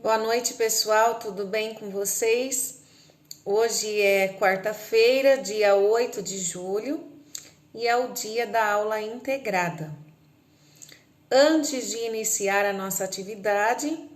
Boa noite, pessoal, tudo bem com vocês? Hoje é quarta-feira, dia 8 de julho, e é o dia da aula integrada. Antes de iniciar a nossa atividade,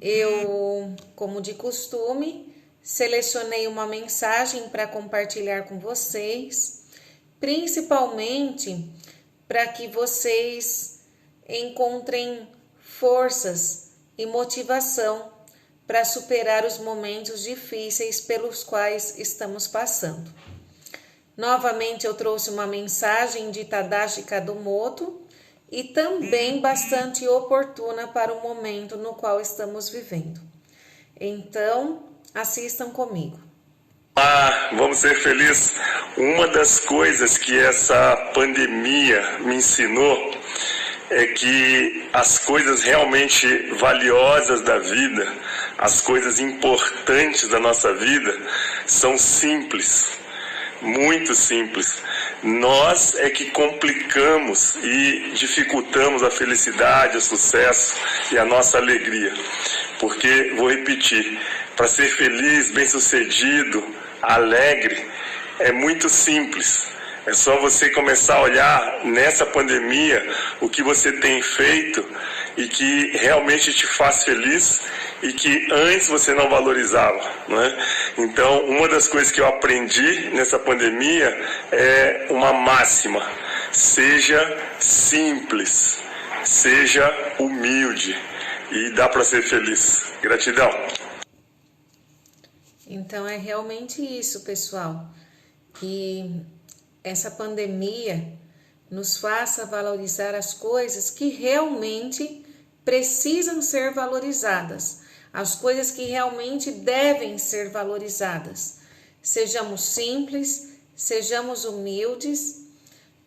eu, como de costume, selecionei uma mensagem para compartilhar com vocês, principalmente para que vocês encontrem forças e motivação para superar os momentos difíceis pelos quais estamos passando. Novamente eu trouxe uma mensagem de Tadashi Kadomoto e também bastante oportuna para o momento no qual estamos vivendo. Então, assistam comigo. Vamos ser felizes. Uma das coisas que essa pandemia me ensinou é que as coisas realmente valiosas da vida, as coisas importantes da nossa vida, são simples, muito simples. Nós é que complicamos e dificultamos a felicidade, o sucesso e a nossa alegria. Porque, vou repetir, para ser feliz, bem-sucedido, alegre, é muito simples. É só você começar a olhar nessa pandemia o que você tem feito e que realmente te faz feliz e que antes você não valorizava, não é? Então, uma das coisas que eu aprendi nessa pandemia é uma máxima: seja simples, seja humilde e dá para ser feliz. Gratidão. Então é realmente isso, pessoal, que essa pandemia nos faça valorizar as coisas que realmente precisam ser valorizadas, as coisas que realmente devem ser valorizadas. Sejamos simples, sejamos humildes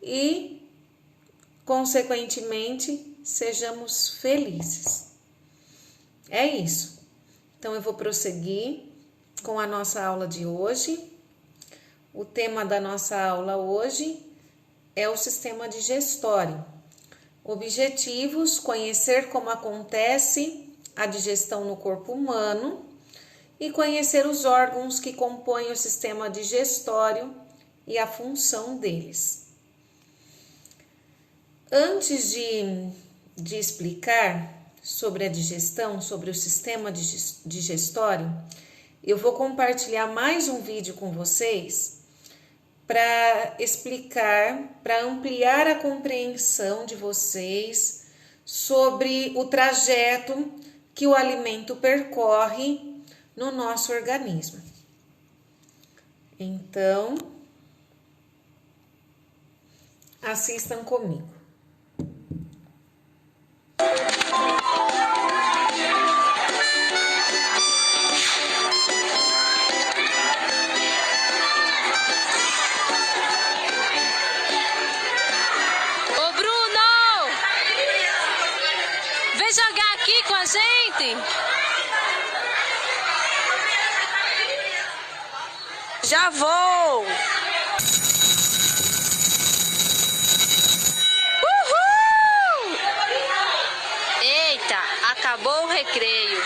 e, consequentemente, sejamos felizes. É isso. Então eu vou prosseguir com a nossa aula de hoje. O tema da nossa aula hoje é o sistema digestório. Objetivos: conhecer como acontece a digestão no corpo humano e conhecer os órgãos que compõem o sistema digestório e a função deles. Antes de explicar sobre a digestão, sobre o sistema digestório, eu vou compartilhar mais um vídeo com vocês para explicar, para ampliar a compreensão de vocês sobre o trajeto que o alimento percorre no nosso organismo. Então, assistam comigo. Jogar aqui com a gente? Já vou! Uhul! Eita, acabou o recreio.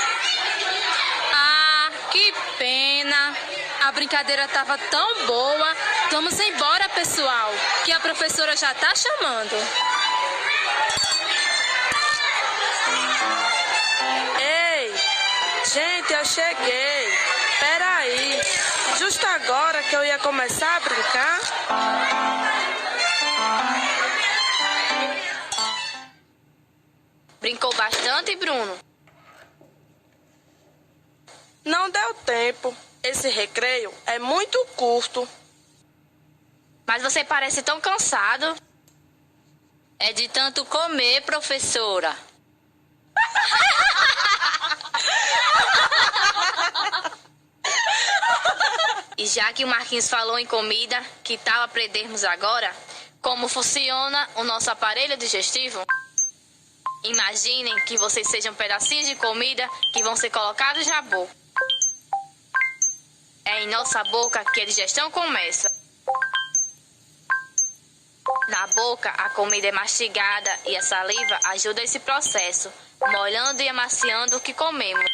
Ah, que pena! A brincadeira tava tão boa. Vamos embora, pessoal, que a professora já tá chamando. Gente, eu cheguei. Peraí. Justo agora que eu ia começar a brincar. Brincou bastante, Bruno? Não deu tempo. Esse recreio é muito curto. Mas você parece tão cansado. É de tanto comer, professora. E já que o Marquinhos falou em comida, que tal aprendermos agora como funciona o nosso aparelho digestivo? Imaginem que vocês sejam pedacinhos de comida que vão ser colocados na boca. É em nossa boca que a digestão começa. Na boca, a comida é mastigada e a saliva ajuda esse processo, molhando e amaciando o que comemos.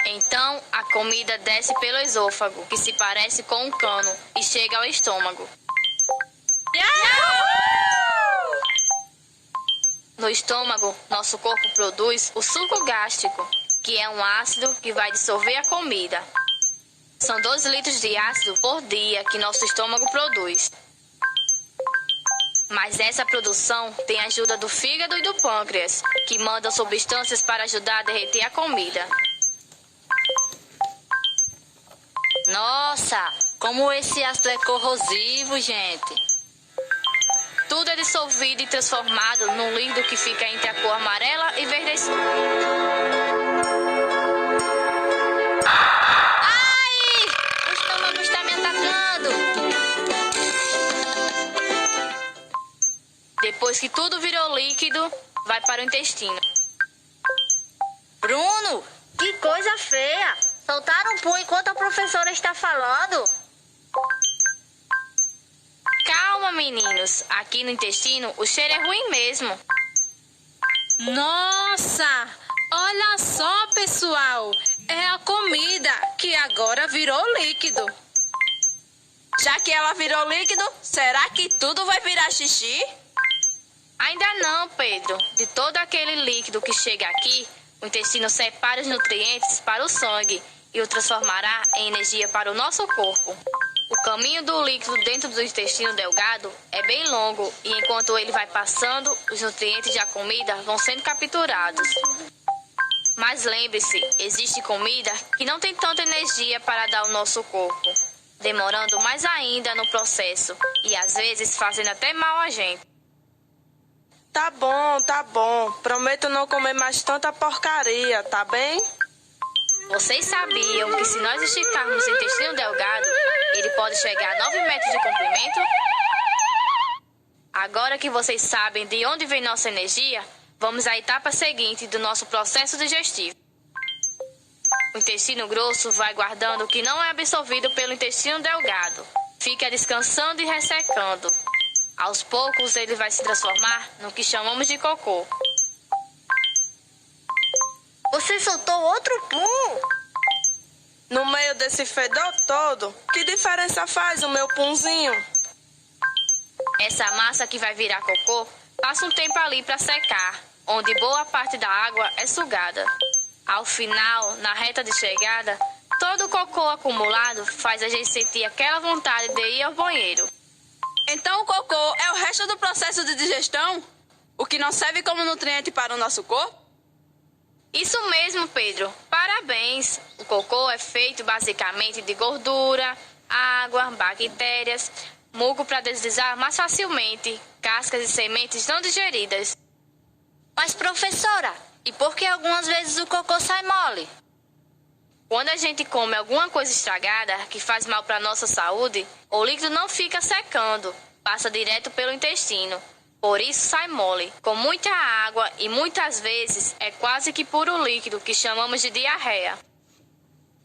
Então, a comida desce pelo esôfago, que se parece com um cano, e chega ao estômago. No estômago, nosso corpo produz o suco gástrico, que é um ácido que vai dissolver a comida. São 12 litros de ácido por dia que nosso estômago produz. Mas essa produção tem a ajuda do fígado e do pâncreas, que mandam substâncias para ajudar a derreter a comida. Nossa, como esse ácido é corrosivo, gente. Tudo é dissolvido e transformado num líquido que fica entre a cor amarela e verde escuro. Ai! O estômago está me atacando. Depois que tudo virou líquido, vai para o intestino. Bruno, que coisa feia. Soltaram um pum enquanto a professora está falando. Calma, meninos. Aqui no intestino, o cheiro é ruim mesmo. Nossa! Olha só, pessoal! É a comida que agora virou líquido. Já que ela virou líquido, será que tudo vai virar xixi? Ainda não, Pedro. De todo aquele líquido que chega aqui, o intestino separa os nutrientes para o sangue e o transformará em energia para o nosso corpo. O caminho do líquido dentro do intestino delgado é bem longo e enquanto ele vai passando, os nutrientes da comida vão sendo capturados. Mas lembre-se, existe comida que não tem tanta energia para dar ao nosso corpo, demorando mais ainda no processo e às vezes fazendo até mal a gente. Tá bom. Prometo não comer mais tanta porcaria, tá bem? Vocês sabiam que se nós esticarmos o intestino delgado, ele pode chegar a 9 metros de comprimento? Agora que vocês sabem de onde vem nossa energia, vamos à etapa seguinte do nosso processo digestivo. O intestino grosso vai guardando o que não é absorvido pelo intestino delgado. Fica descansando e ressecando. Aos poucos, ele vai se transformar no que chamamos de cocô. Você soltou outro pum? No meio desse fedor todo, que diferença faz o meu punzinho? Essa massa que vai virar cocô passa um tempo ali para secar, onde boa parte da água é sugada. Ao final, na reta de chegada, todo o cocô acumulado faz a gente sentir aquela vontade de ir ao banheiro. Então o cocô é o resto do processo de digestão? O que não serve como nutriente para o nosso corpo? Isso mesmo, Pedro. Parabéns! O cocô é feito basicamente de gordura, água, bactérias, muco para deslizar mais facilmente, cascas e sementes não digeridas. Mas, professora, e por que algumas vezes o cocô sai mole? Quando a gente come alguma coisa estragada que faz mal para a nossa saúde, o líquido não fica secando, passa direto pelo intestino. Por isso sai mole, com muita água e muitas vezes é quase que puro líquido que chamamos de diarreia.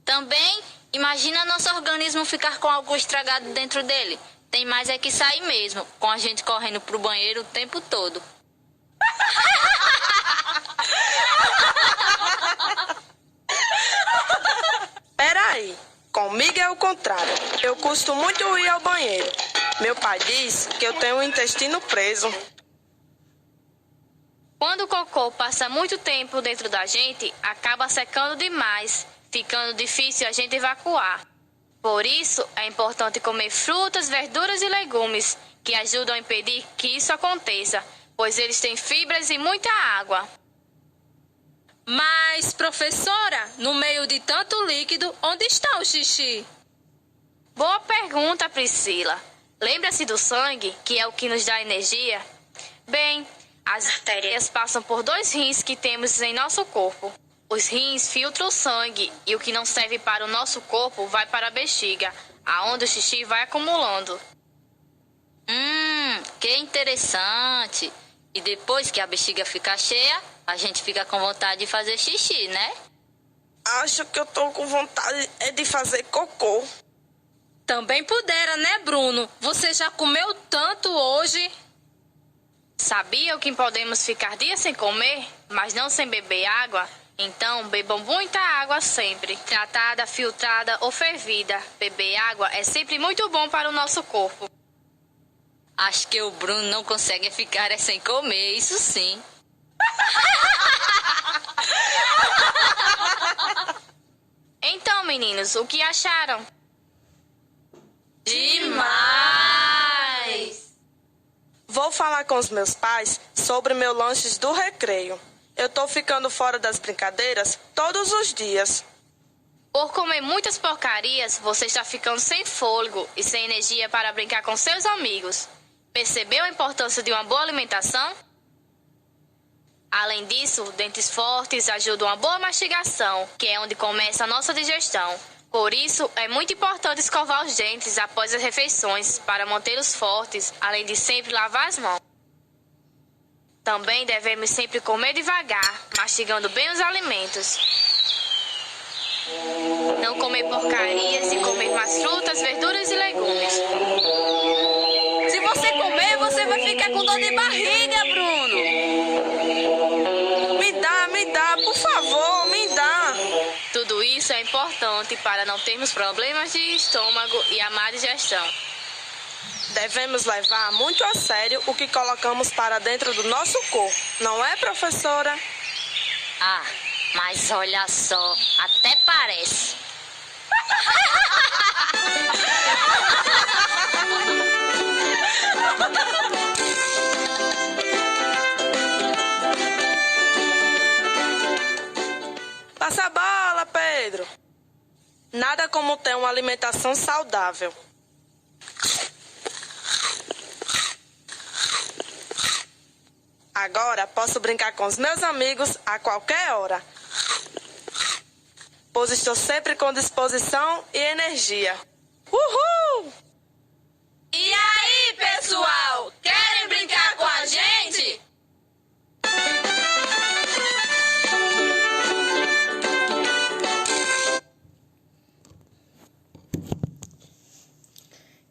Também, imagina nosso organismo ficar com algo estragado dentro dele. Tem mais é que sair mesmo, com a gente correndo pro banheiro o tempo todo. Peraí, comigo é o contrário. Eu custo muito ir ao banheiro. Meu pai diz que eu tenho o intestino preso. Quando o cocô passa muito tempo dentro da gente, acaba secando demais, ficando difícil a gente evacuar. Por isso, é importante comer frutas, verduras e legumes, que ajudam a impedir que isso aconteça, pois eles têm fibras e muita água. Mas, professora, no meio de tanto líquido, onde está o xixi? Boa pergunta, Priscila. Lembra-se do sangue, que é o que nos dá energia? Bem, as artérias passam por 2 rins que temos em nosso corpo. Os rins filtram o sangue e o que não serve para o nosso corpo vai para a bexiga, aonde o xixi vai acumulando. Que interessante. E depois que a bexiga fica cheia, a gente fica com vontade de fazer xixi, né? Acho que eu tô com vontade de fazer cocô. Também pudera, né, Bruno? Você já comeu tanto hoje? Sabiam que podemos ficar dias sem comer, mas não sem beber água? Então, bebam muita água sempre, tratada, filtrada ou fervida. Beber água é sempre muito bom para o nosso corpo. Acho que o Bruno não consegue ficar sem comer, isso sim. Então, meninos, o que acharam? Demais! Vou falar com os meus pais sobre meu lanche do recreio. Eu tô ficando fora das brincadeiras todos os dias. Por comer muitas porcarias, você está ficando sem fôlego e sem energia para brincar com seus amigos. Percebeu a importância de uma boa alimentação? Além disso, dentes fortes ajudam a boa mastigação, que é onde começa a nossa digestão. Por isso, é muito importante escovar os dentes após as refeições para mantê-los fortes, além de sempre lavar as mãos. Também devemos sempre comer devagar, mastigando bem os alimentos. Não comer porcarias e comer mais frutas, verduras e legumes. Se você comer, você vai ficar com dor de barriga, Bruno. Me dá, por favor, me dá. Tudo isso é importante para não termos problemas de estômago e a má digestão. Devemos levar muito a sério o que colocamos para dentro do nosso corpo, não é, professora? Ah, mas olha só, até parece. Passa a bola, Pedro. Nada como ter uma alimentação saudável. Agora posso brincar com os meus amigos a qualquer hora, pois estou sempre com disposição e energia. Uhul! E aí, pessoal? Querem brincar com a gente?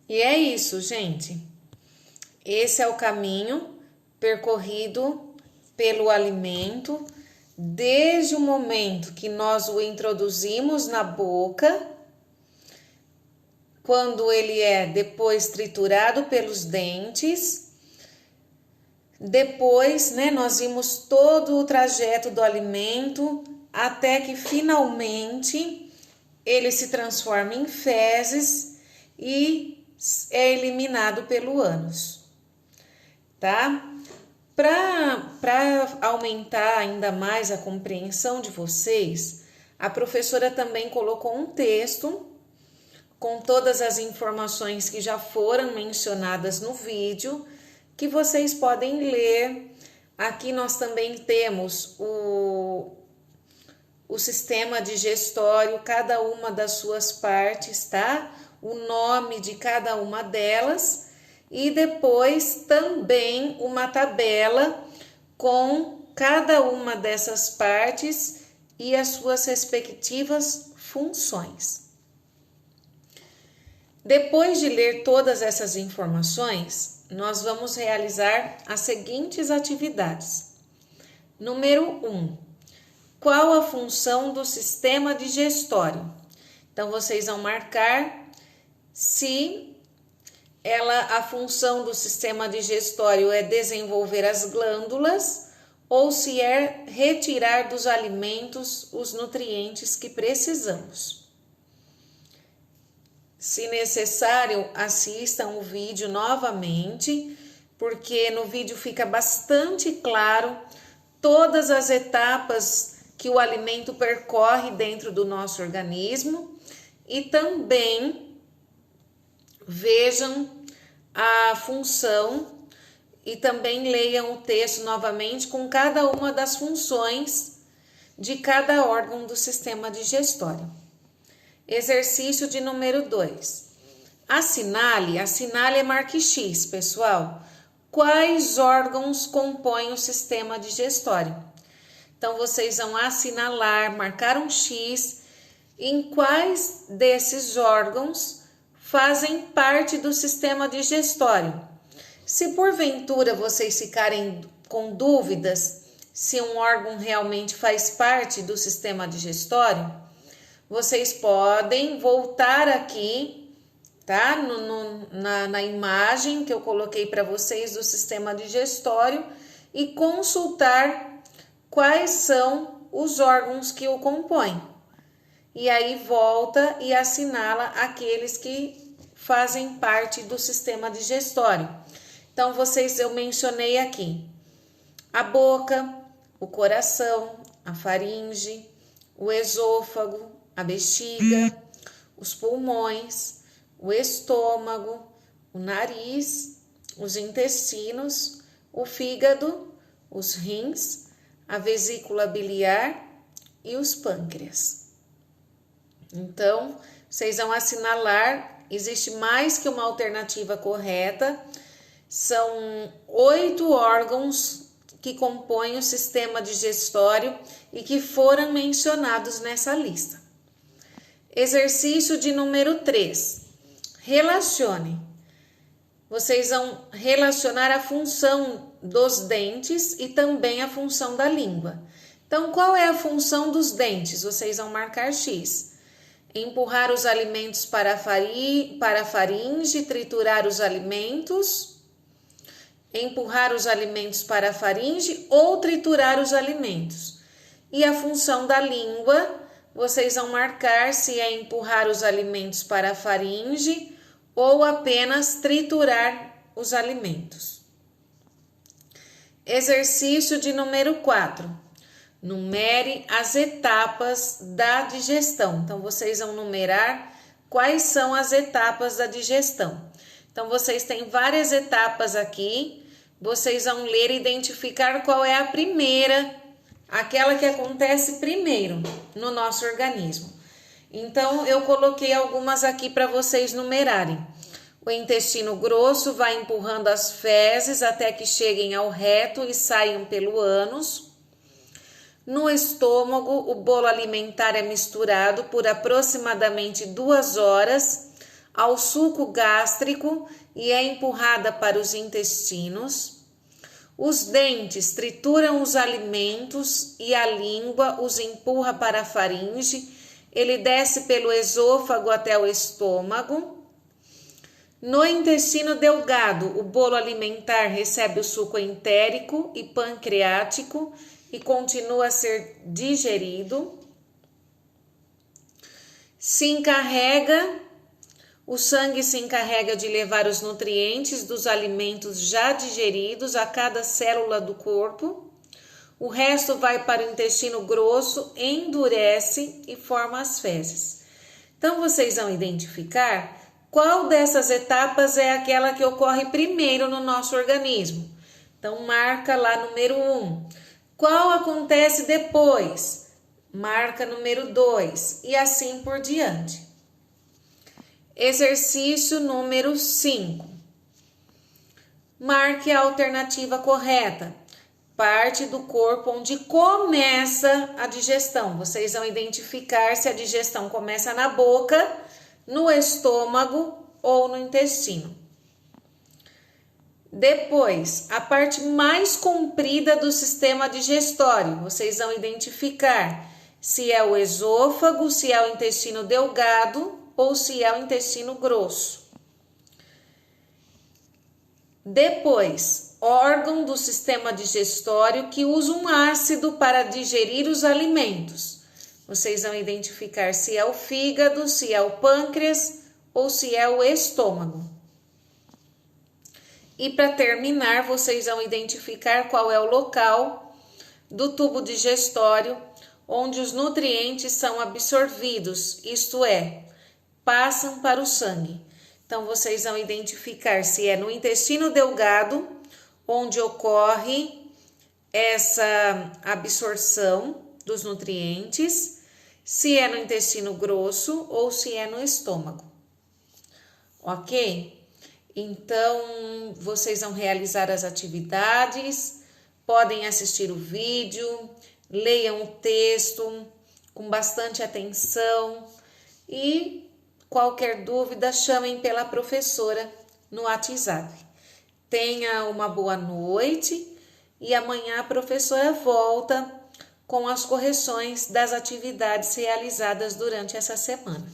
E é isso, gente. Esse é o caminho percorrido pelo alimento desde o momento que nós o introduzimos na boca, quando ele é depois triturado pelos dentes. Depois, nós vimos todo o trajeto do alimento até que finalmente ele se transforma em fezes e é eliminado pelo ânus, tá? Para aumentar ainda mais a compreensão de vocês, a professora também colocou um texto com todas as informações que já foram mencionadas no vídeo, que vocês podem ler. Aqui nós também temos o sistema digestório, cada uma das suas partes, tá? O nome de cada uma delas. E depois também uma tabela com cada uma dessas partes e as suas respectivas funções. Depois de ler todas essas informações, nós vamos realizar as seguintes atividades. Número 1. Qual a função do sistema digestório? Então, vocês vão marcar se a função do sistema digestório é desenvolver as glândulas ou se é retirar dos alimentos os nutrientes que precisamos. Se necessário, assistam o vídeo novamente, porque no vídeo fica bastante claro todas as etapas que o alimento percorre dentro do nosso organismo, e também vejam a função e também leiam o texto novamente com cada uma das funções de cada órgão do sistema digestório. Exercício de número 2. Assinale e marque X, pessoal. Quais órgãos compõem o sistema digestório? Então, vocês vão assinalar, marcar um X em quais desses órgãos fazem parte do sistema digestório. Se porventura vocês ficarem com dúvidas se um órgão realmente faz parte do sistema digestório, vocês podem voltar aqui, tá? Na imagem que eu coloquei para vocês do sistema digestório e consultar quais são os órgãos que o compõem. E aí volta e assinala aqueles que fazem parte do sistema digestório. Então, eu mencionei aqui a boca, o coração, a faringe, o esôfago, a bexiga, os pulmões, o estômago, o nariz, os intestinos, o fígado, os rins, a vesícula biliar e os pâncreas. Então, vocês vão assinalar, existe mais que uma alternativa correta, são 8 órgãos que compõem o sistema digestório e que foram mencionados nessa lista. Exercício de número 3. Relacione. Vocês vão relacionar a função dos dentes e também a função da língua. Então, qual é a função dos dentes? Vocês vão marcar X. Empurrar os alimentos para a faringe, triturar os alimentos, empurrar os alimentos para a faringe ou triturar os alimentos. E a função da língua, vocês vão marcar se é empurrar os alimentos para a faringe ou apenas triturar os alimentos. Exercício de número 4. Numere as etapas da digestão. Então, vocês vão numerar quais são as etapas da digestão. Então, vocês têm várias etapas aqui. Vocês vão ler e identificar qual é a primeira, aquela que acontece primeiro no nosso organismo. Então, eu coloquei algumas aqui para vocês numerarem. O intestino grosso vai empurrando as fezes até que cheguem ao reto e saiam pelo ânus. No estômago, o bolo alimentar é misturado por aproximadamente 2 horas ao suco gástrico e é empurrada para os intestinos. Os dentes trituram os alimentos e a língua os empurra para a faringe. Ele desce pelo esôfago até o estômago. No intestino delgado, o bolo alimentar recebe o suco entérico e pancreático e continua a ser digerido. O sangue se encarrega de levar os nutrientes dos alimentos já digeridos a cada célula do corpo. O resto vai para o intestino grosso, endurece e forma as fezes. Então, vocês vão identificar qual dessas etapas é aquela que ocorre primeiro no nosso organismo. Então, marca lá número 1. Qual acontece depois? Marca número 2 e assim por diante. Exercício número 5. Marque a alternativa correta. Parte do corpo onde começa a digestão. Vocês vão identificar se a digestão começa na boca, no estômago ou no intestino. Depois, a parte mais comprida do sistema digestório. Vocês vão identificar se é o esôfago, se é o intestino delgado ou se é o intestino grosso. Depois, órgão do sistema digestório que usa um ácido para digerir os alimentos. Vocês vão identificar se é o fígado, se é o pâncreas ou se é o estômago. E para terminar, vocês vão identificar qual é o local do tubo digestório onde os nutrientes são absorvidos, isto é, passam para o sangue. Então, vocês vão identificar se é no intestino delgado, onde ocorre essa absorção dos nutrientes, se é no intestino grosso ou se é no estômago. Ok? Então, vocês vão realizar as atividades, podem assistir o vídeo, leiam o texto com bastante atenção e qualquer dúvida chamem pela professora no WhatsApp. Tenha uma boa noite e amanhã a professora volta com as correções das atividades realizadas durante essa semana.